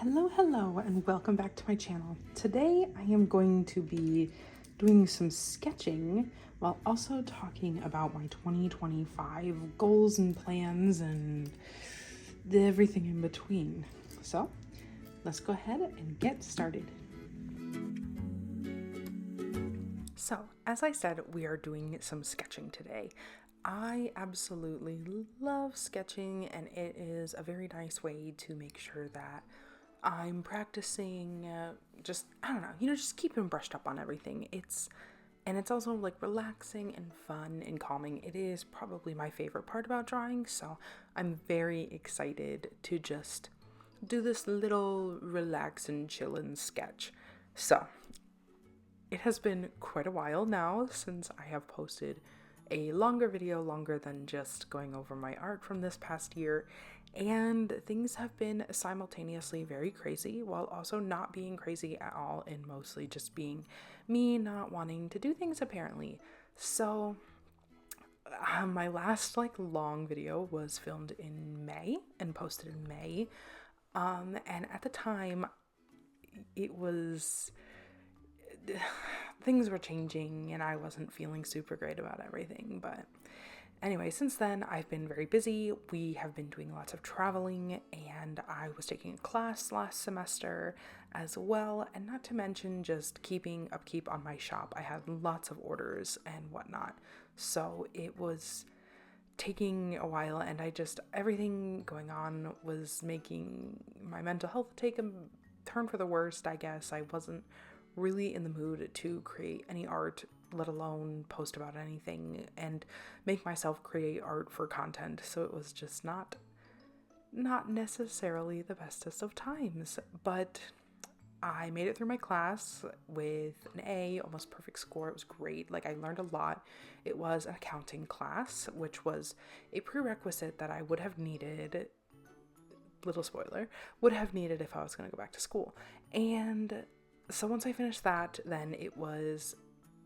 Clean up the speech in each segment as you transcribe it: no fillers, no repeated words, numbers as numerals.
Hello, and welcome back to my channel. Today I am going to be doing some sketching while also talking about my 2025 goals and plans and everything in between. So let's go ahead and get started. So, as I said, we are doing some sketching today. I absolutely love sketching, and it is a very nice way to make sure that I'm practicing, just keeping brushed up on everything. It's also like relaxing and fun and calming. It is probably my favorite part about drawing, so I'm very excited to just do this little relax and chillin' sketch. So, it has been quite a while now since I have posted a longer video, longer than just going over my art from this past year, and things have been simultaneously very crazy while also not being crazy at all, and mostly just being me not wanting to do things apparently. So my last long video was filmed in May and posted in May, and at the time it was things were changing and I wasn't feeling super great about everything. But anyway, since then I've been very busy. We have been doing lots of traveling, and I was taking a class last semester as well, and not to mention just keeping upkeep on my shop. I had lots of orders and whatnot, so it was taking a while, and everything going on was making my mental health take a turn for the worst, I guess. I wasn't really in the mood to create any art, let alone post about anything and make myself create art for content. So it was just not necessarily the bestest of times, but I made it through my class with an A, almost perfect score. It was great. I learned a lot. It was an accounting class, which was a prerequisite that I would have needed, little spoiler, would have needed if I was going to go back to school. And so once I finished that, then it was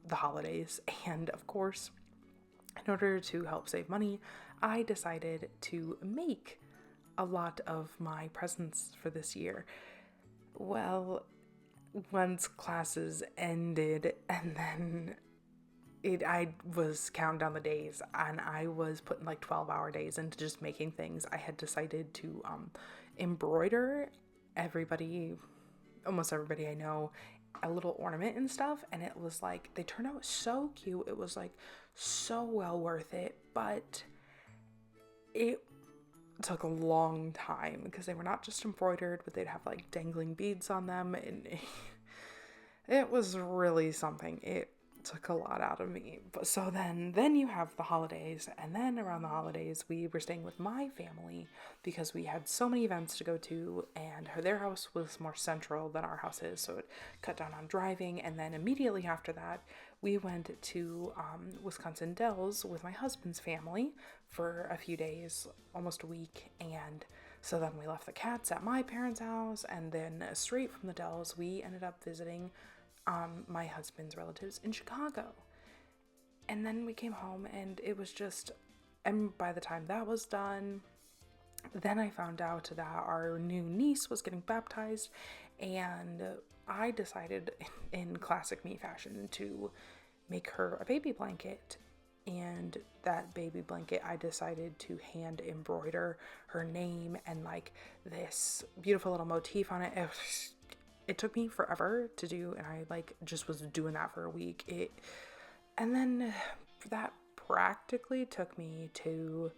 the holidays, and of course, in order to help save money, I decided to make a lot of my presents for this year. Well, once classes ended, and then I was counting down the days, and I was putting 12-hour days into just making things. I had decided to embroider almost everybody I know a little ornament and stuff, and it was they turned out so cute. It was so well worth it, but it took a long time because they were not just embroidered, but they'd have dangling beads on them, and it was really something. It took a lot out of me. But so then you have the holidays, and then around the holidays we were staying with my family because we had so many events to go to, and their house was more central than our house is, so it cut down on driving. And then immediately after that we went to Wisconsin Dells with my husband's family for a few days, almost a week. And so then we left the cats at my parents' house, and then straight from the Dells we ended up visiting my husband's relatives in Chicago. And then we came home, and it was and by the time that was done, then I found out that our new niece was getting baptized, and I decided in classic me fashion to make her a baby blanket. And that baby blanket, I decided to hand embroider her name and this beautiful little motif on it. It took me forever to do, and I just was doing that for a week. And then that practically took me to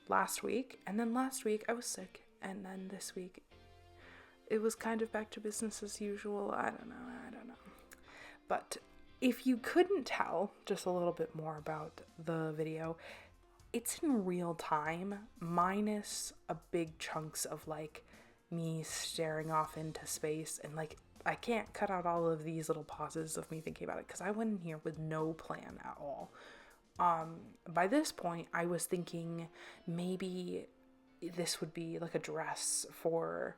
last week, and then last week I was sick, and then this week it was kind of back to business as usual. I don't know. But if you couldn't tell just a little bit more about the video, it's in real time, minus a big chunks of me staring off into space, and I can't cut out all of these little pauses of me thinking about it because I went in here with no plan at all. By this point I was thinking maybe this would be a dress for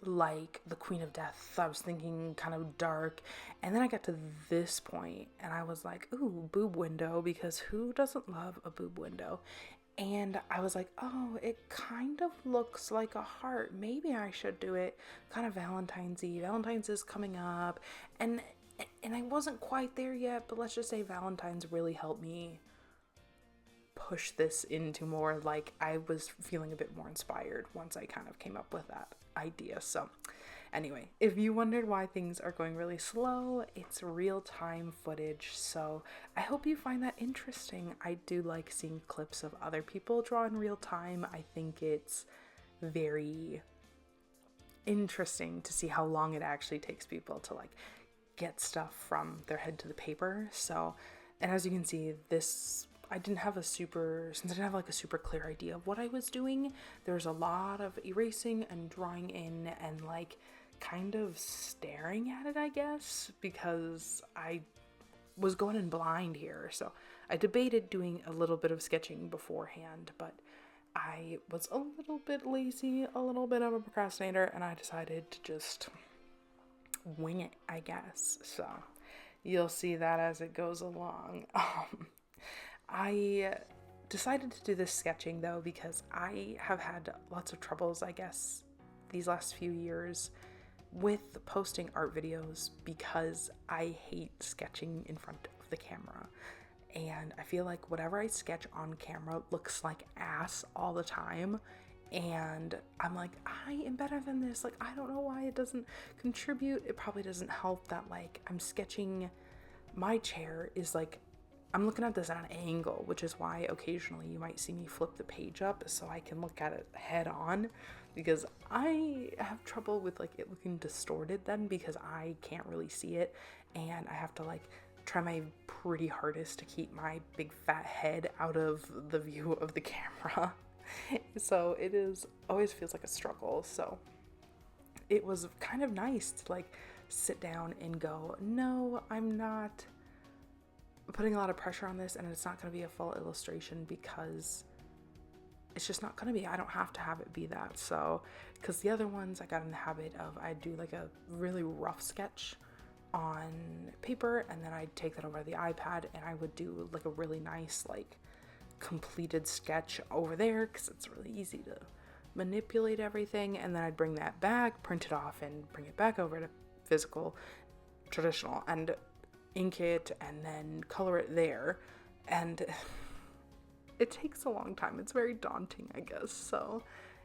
the Queen of Death. I was thinking kind of dark, and then I got to this point and I was like, ooh, boob window, because who doesn't love a boob window? And I was like, oh, it kind of looks like a heart. Maybe I should do it. Kind of Valentine's-y. Valentine's is coming up. And I wasn't quite there yet, but let's just say Valentine's really helped me push this into more, like, I was feeling a bit more inspired once I kind of came up with that idea. So anyway, if you wondered why things are going really slow, it's real-time footage, so I hope you find that interesting. I do like seeing clips of other people draw in real time. I think it's very interesting to see how long it actually takes people to like get stuff from their head to the paper. So, and as you can see, since I didn't have like a super clear idea of what I was doing, there's a lot of erasing and drawing in and like kind of staring at it, I guess, because I was going in blind here. So I debated doing a little bit of sketching beforehand, but I was a little bit lazy, a little bit of a procrastinator, and I decided to just wing it, I guess. So you'll see that as it goes along. I decided to do this sketching though because I have had lots of troubles, I guess, these last few years with posting art videos because I hate sketching in front of the camera. And I feel like whatever I sketch on camera looks like ass all the time. And I'm like, I am better than this. Like, I don't know why it doesn't contribute. It probably doesn't help that like I'm sketching, my chair is like, I'm looking at this at an angle, which is why occasionally you might see me flip the page up so I can look at it head on, because I have trouble with like it looking distorted then because I can't really see it, and I have to like try my pretty hardest to keep my big fat head out of the view of the camera. So it always feels like a struggle. So it was kind of nice to like sit down and go, no, I'm not putting a lot of pressure on this, and it's not going to be a full illustration because it's just not going to be. I don't have to have it be that. So because the other ones I got in the habit of, I'd do like a really rough sketch on paper and then I'd take that over to the iPad and I would do like a really nice like completed sketch over there because it's really easy to manipulate everything, and then I'd bring that back, print it off, and bring it back over to physical traditional and ink it and then color it there, and it takes a long time. It's very daunting, I guess. So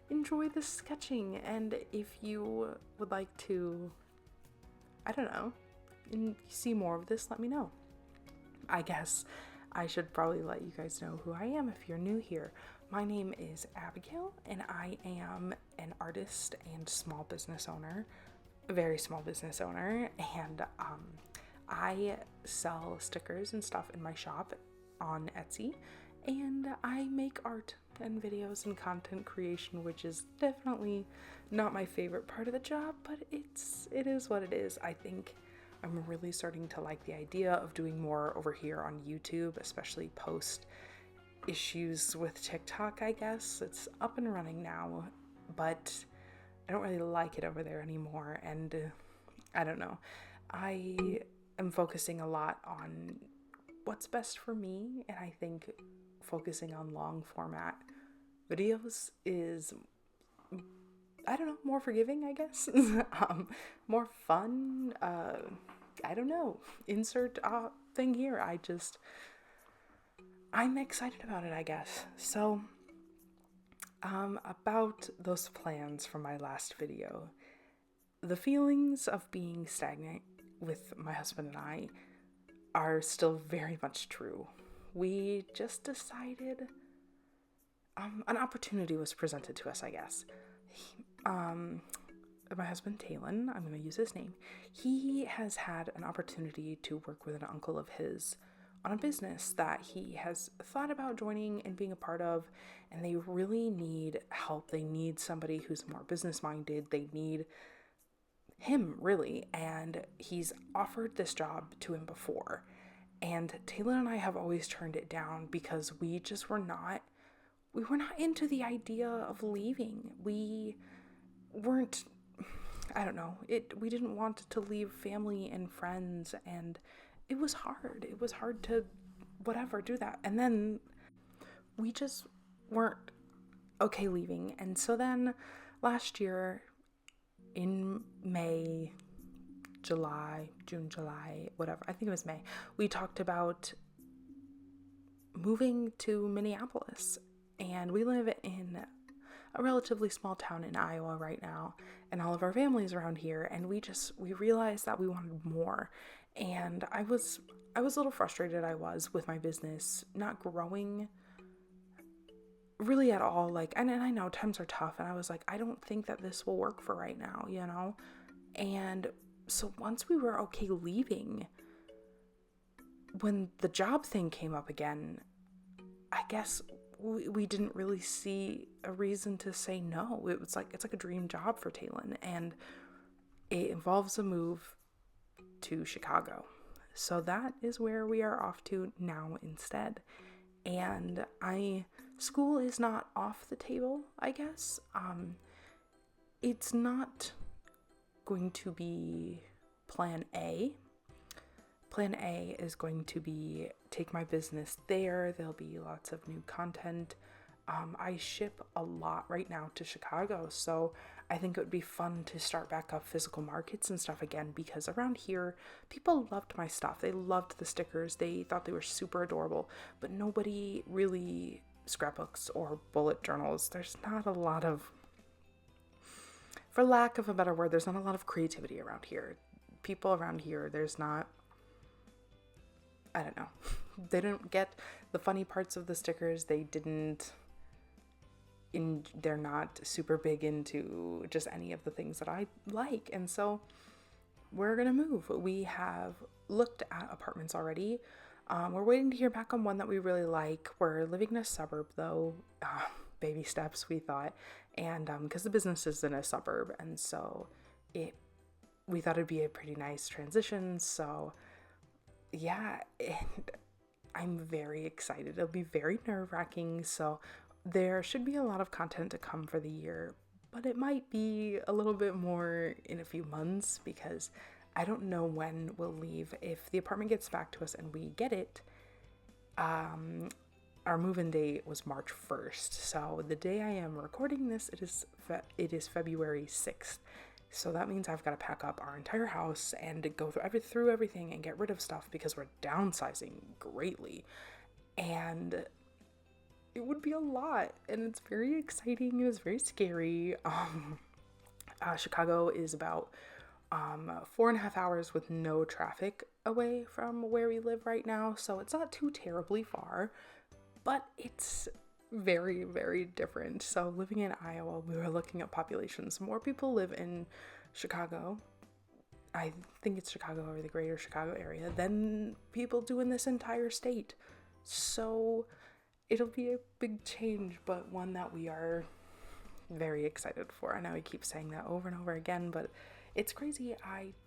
enjoy the sketching, and if you would like to, I don't know, see more of this, let me know. I guess I should probably let you guys know who I am if you're new here. My name is Abigail, and I am an artist and small business owner, a very small business owner, and I sell stickers and stuff in my shop on Etsy, and I make art and videos and content creation, which is definitely not my favorite part of the job, but it is what it is. I think I'm really starting to like the idea of doing more over here on YouTube, especially post issues with TikTok, I guess. It's up and running now, but I don't really like it over there anymore, and I don't know. I am focusing a lot on what's best for me, and I think focusing on long format videos is, I don't know, more forgiving, I guess. More fun. I don't know. Insert thing here. I'm excited about it, I guess. So, about those plans from my last video, the feelings of being stagnant with my husband and I are still very much true. We just decided, an opportunity was presented to us, I guess. My husband, Talon, I'm going to use his name, he has had an opportunity to work with an uncle of his on a business that he has thought about joining and being a part of, and they really need help. They need somebody who's more business-minded. They need him, really, and he's offered this job to him before, and Talon and I have always turned it down because we were not into the idea of leaving. We weren't, I don't know, we didn't want to leave family and friends, and it was hard to do that. And then we just weren't okay leaving. And so then last year in May, June, July, whatever, I think it was May, we talked about moving to Minneapolis. And we live in a relatively small town in Iowa right now, and all of our family's around here, and we realized that we wanted more. And I was a little frustrated, with my business not growing really at all. Like, and I know times are tough, and I was like, I don't think that this will work for right now, And so once we were okay leaving, when the job thing came up again, I guess we didn't really see a reason to say no. It's like a dream job for Talon, and it involves a move to Chicago. So that is where we are off to now instead. And school is not off the table, I guess. It's not going to be plan A. Plan A is going to be take my business there. There'll be lots of new content. I ship a lot right now to Chicago, so I think it would be fun to start back up physical markets and stuff again, because around here, people loved my stuff. They loved the stickers. They thought they were super adorable, but nobody really scrapbooks or bullet journals. There's not a lot of, for lack of a better word, there's not a lot of creativity around here. People around here, there's not, I don't know. They didn't get the funny parts of the stickers. They're not super big into just any of the things that I like. And so we're going to move. We have looked at apartments already. We're waiting to hear back on one that we really like. We're living in a suburb though. Baby steps, we thought. And because the business is in a suburb. And so we thought it'd be a pretty nice transition. So yeah, and I'm very excited. It'll be very nerve-wracking, so there should be a lot of content to come for the year, but it might be a little bit more in a few months, because I don't know when we'll leave. If the apartment gets back to us and we get it, our move-in date was March 1st, so the day I am recording this, it is February 6th. So that means I've got to pack up our entire house and go through everything and get rid of stuff, because we're downsizing greatly. And it would be a lot, and it's very exciting. It was very scary. Chicago is about 4.5 hours with no traffic away from where we live right now. So it's not too terribly far, but it's very, very different. So living in Iowa, we were looking at populations. More people live in Chicago, I think it's Chicago or the greater Chicago area, than people do in this entire state. So it'll be a big change, but one that we are very excited for. I know I keep saying that over and over again, but it's crazy.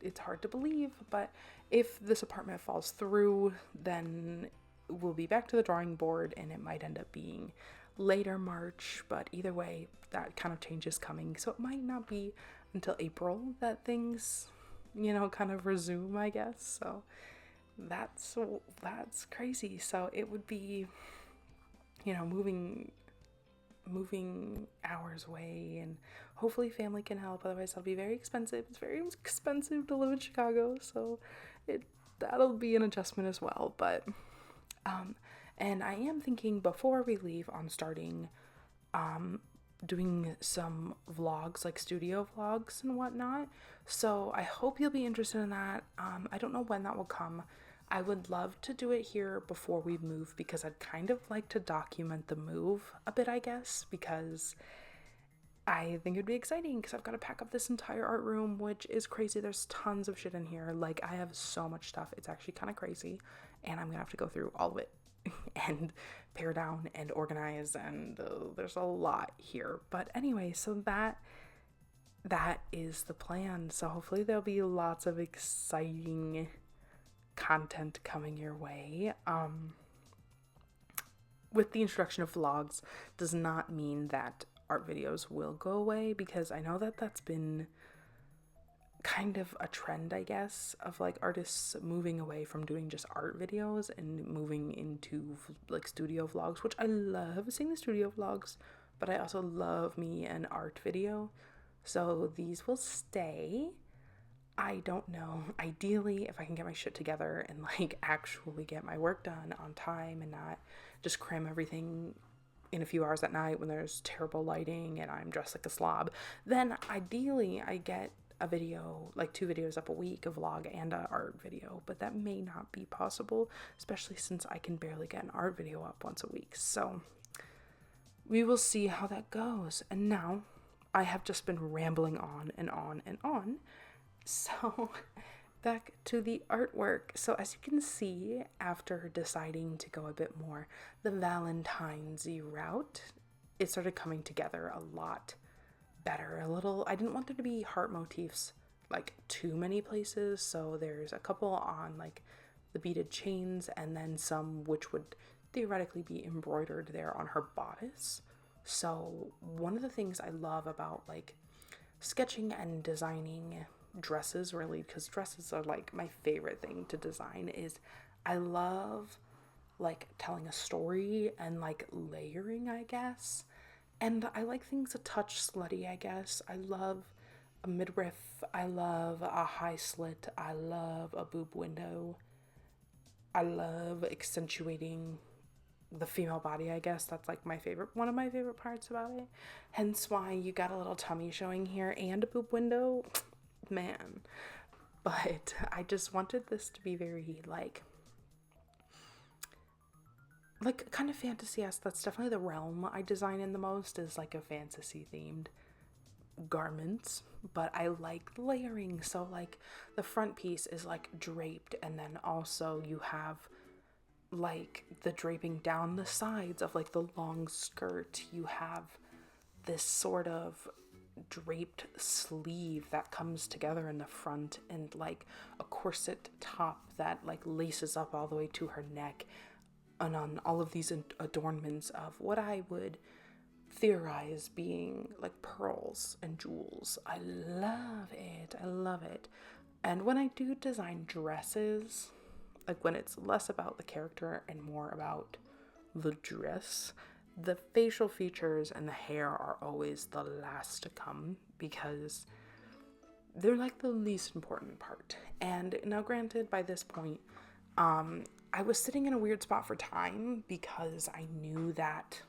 It's hard to believe, but if this apartment falls through, then we'll be back to the drawing board, and it might end up being later March, but either way, that kind of change is coming. So it might not be until April that things, kind of resume, I guess. So that's crazy. So it would be, moving hours away, and hopefully family can help. Otherwise, it'll be very expensive. It's very expensive to live in Chicago, so that'll be an adjustment as well. But and I am thinking before we leave on starting doing some vlogs, like studio vlogs and whatnot. So I hope you'll be interested in that. I don't know when that will come. I would love to do it here before we move, because I'd kind of like to document the move a bit, I guess, because I think it'd be exciting, because I've got to pack up this entire art room, which is crazy. There's tons of shit in here. Like, I have so much stuff. It's actually kind of crazy, and I'm gonna have to go through all of it and pare down and organize, and there's a lot here. But anyway, so that is the plan. So hopefully there'll be lots of exciting content coming your way. With the introduction of vlogs does not mean that art videos will go away, because I know that that's been kind of a trend, I guess, of like artists moving away from doing just art videos and moving into like studio vlogs, which I love seeing the studio vlogs, but I also love me an art video. So these will stay. I don't know. Ideally, if I can get my shit together and like actually get my work done on time and not just cram everything in a few hours at night when there's terrible lighting and I'm dressed like a slob, then ideally I get a video, like 2 videos up a week, a vlog and a art video, but that may not be possible, especially since I can barely get an art video up once a week. So we will see how that goes. And now I have just been rambling on and on and on. So back to the artwork. So as you can see, after deciding to go a bit more the Valentine's-y route, it started coming together a lot better. I didn't want there to be heart motifs like too many places, so there's a couple on like the beaded chains and then some which would theoretically be embroidered there on her bodice. So one of the things I love about like sketching and designing dresses, really, because dresses are like my favorite thing to design, is I love like telling a story and like layering, I guess. And I like things a touch slutty, I guess. I love a midriff, I love a high slit, I love a boob window, I love accentuating the female body, I guess. That's like one of my favorite parts about it. Hence why you got a little tummy showing here and a boob window. Man. But I just wanted this to be very like kind of fantasy-esque. That's definitely the realm I design in the most, is like a fantasy themed garments. But I like layering, so like the front piece is like draped, and then also you have like the draping down the sides of like the long skirt. You have this sort of draped sleeve that comes together in the front, and like a corset top that like laces up all the way to her neck, and on all of these adornments of what I would theorize being like pearls and jewels. I love it. I love it. And when I do design dresses, like when it's less about the character and more about the dress, the facial features and the hair are always the last to come, because they're like the least important part. And now granted, by this point, I was sitting in a weird spot for time, because I knew that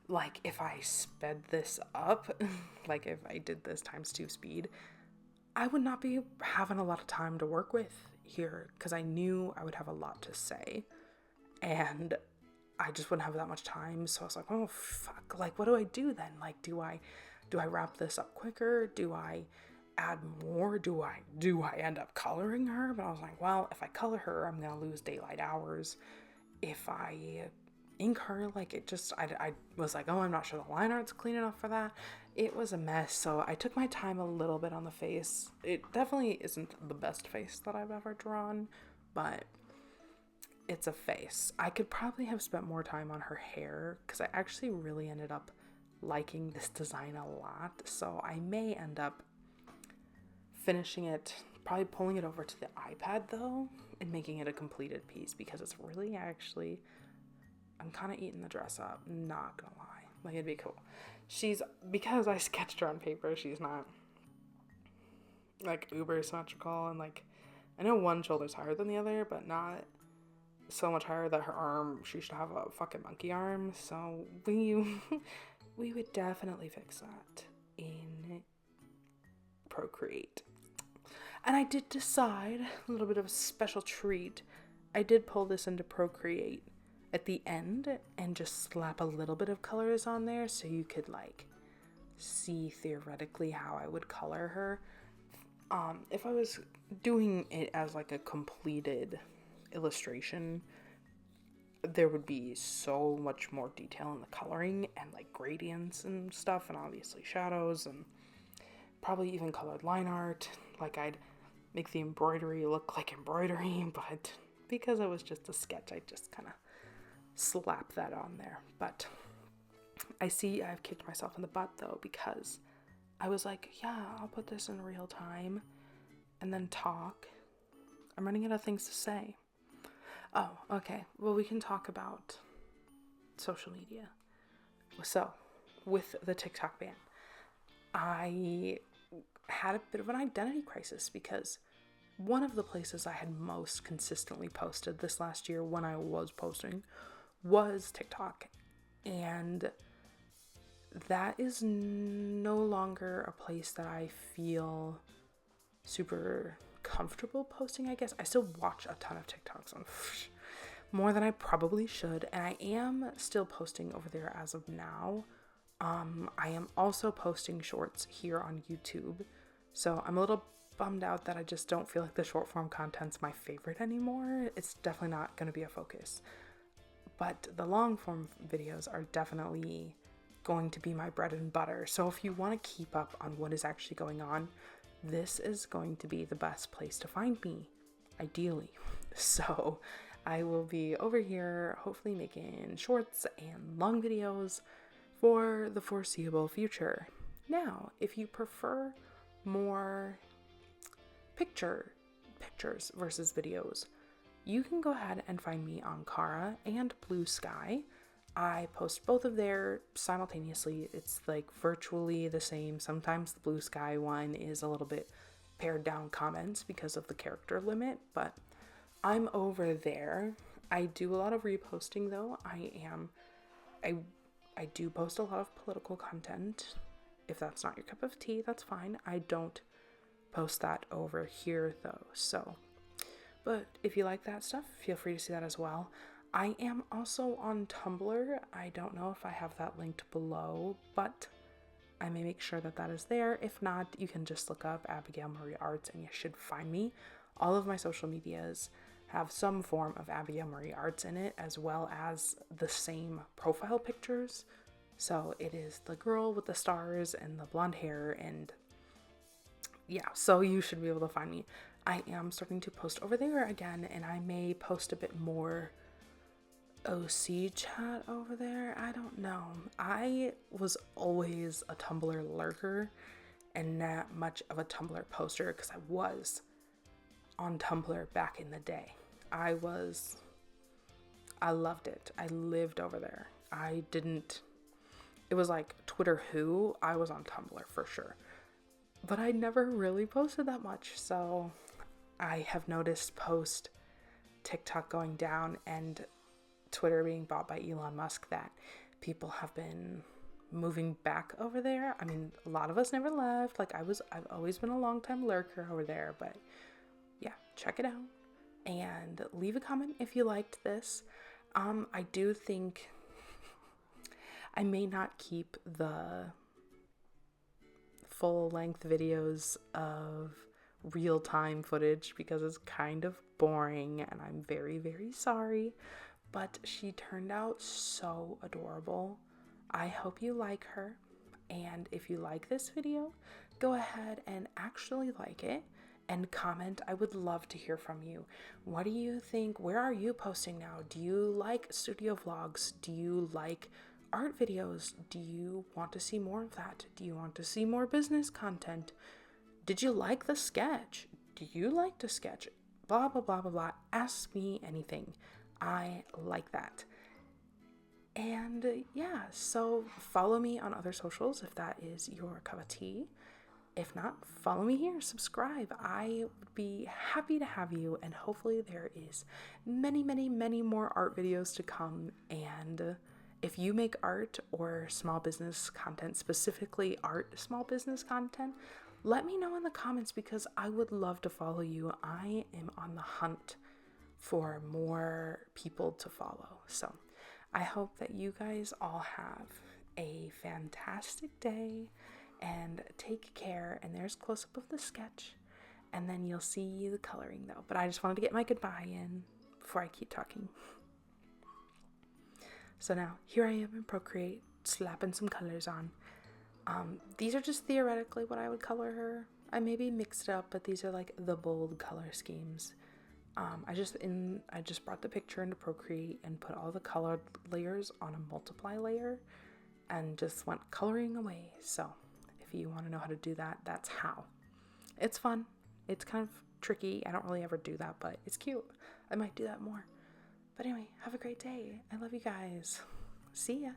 like if I sped this up, like if I did this times 2 speed, I would not be having a lot of time to work with here, because I knew I would have a lot to say and I just wouldn't have that much time. So I was like, oh fuck, like what do I do then? Like do I wrap this up quicker? Do I add more? Do I end up coloring her? But I was like, well, if I color her, I'm gonna lose daylight hours. If I ink her, like it just, I was like, oh, I'm not sure the line art's clean enough for that. It was a mess. So I took my time a little bit on the face. It definitely isn't the best face that I've ever drawn, but it's a face. I could probably have spent more time on her hair, because I actually really ended up liking this design a lot. So I may end up finishing it, probably pulling it over to the iPad though, and making it a completed piece, because it's really actually, I'm kind of eating the dress up, not gonna lie. Like it'd be cool. Because I sketched her on paper, she's not like uber symmetrical, and like I know one shoulder's higher than the other, but not so much higher that her arm, she should have a fucking monkey arm. So we would definitely fix that in Procreate. And I did decide, a little bit of a special treat, I did pull this into Procreate at the end and just slap a little bit of colors on there, so you could like see theoretically how I would color her. If I was doing it as like a completed illustration, there would be so much more detail in the coloring and like gradients and stuff, and obviously shadows, and probably even colored line art. Like I'd make the embroidery look like embroidery, but because it was just a sketch, I just kind of slap that on there. But I see I've kicked myself in the butt though, because I was like, yeah, I'll put this in real time and then talk. I'm running out of things to say. Oh, okay. Well, we can talk about social media. So, with the TikTok ban, I had a bit of an identity crisis because one of the places I had most consistently posted this last year when I was posting was TikTok. And that is no longer a place that I feel super comfortable posting, I guess. I still watch a ton of TikToks on more than I probably should, and I am still posting over there as of now. I am also posting shorts here on YouTube, so I'm a little bummed out that I just don't feel like the short form content's my favorite anymore. It's definitely not going to be a focus, but the long form videos are definitely going to be my bread and butter. So if you want to keep up on what is actually going on, this is going to be the best place to find me, ideally. So I will be over here hopefully making shorts and long videos for the foreseeable future. Now, if you prefer more pictures versus videos, you can go ahead and find me on Cara and Bluesky. I post both of there simultaneously. It's like virtually the same. Sometimes the Bluesky one is a little bit pared down comments because of the character limit, but I'm over there. I do a lot of reposting though. I do post a lot of political content. If that's not your cup of tea, that's fine. I don't post that over here though. So, but if you like that stuff, feel free to see that as well. I am also on Tumblr. I don't know if I have that linked below, but I may make sure that that is there. If not, you can just look up Abigail-Marie-Arts and you should find me. All of my social medias have some form of Abigail-Marie-Arts in it, as well as the same profile pictures. So it is the girl with the stars and the blonde hair, and yeah, so you should be able to find me. I am starting to post over there again, and I may post a bit more OC chat over there. I don't know. I was always a Tumblr lurker and not much of a Tumblr poster because I was on Tumblr back in the day. I loved it. I lived over there. It was like Twitter who, I was on Tumblr for sure. But I never really posted that much. So I have noticed post TikTok going down and Twitter being bought by Elon Musk that people have been moving back over there. I mean, a lot of us never left. Like I've always been a long time lurker over there, but yeah, check it out and leave a comment if you liked this. I do think I may not keep the full-length videos of real-time footage because it's kind of boring and I'm very, very sorry, but she turned out so adorable. I hope you like her, and if you like this video, go ahead and actually like it and comment. I would love to hear from you. What do you think? Where are you posting now? Do you like studio vlogs? Do you like art videos? Do you want to see more of that? Do you want to see more business content? Did you like the sketch? Do you like to sketch? Blah, blah, blah, blah, blah. Ask me anything. I like that. And yeah, so follow me on other socials if that is your cup of tea. If not, follow me here, subscribe. I would be happy to have you, and hopefully there is many, many, many more art videos to come. And if you make art or small business content, specifically art small business content, let me know in the comments because I would love to follow you. I am on the hunt for more people to follow. So I hope that you guys all have a fantastic day and take care. And there's close up of the sketch, and then you'll see the coloring though. But I just wanted to get my goodbye in before I keep talking. So now here I am in Procreate, slapping some colors on. These are just theoretically what I would color her. I maybe mixed it up, but these are like the bold color schemes. I just brought the picture into Procreate and put all the colored layers on a multiply layer and just went coloring away. So if if you want to know how to do that, that's how. It's fun. It's kind of tricky. I don't really ever do that, but it's cute. I might do that more. But anyway, have a great day. I love you guys. See ya.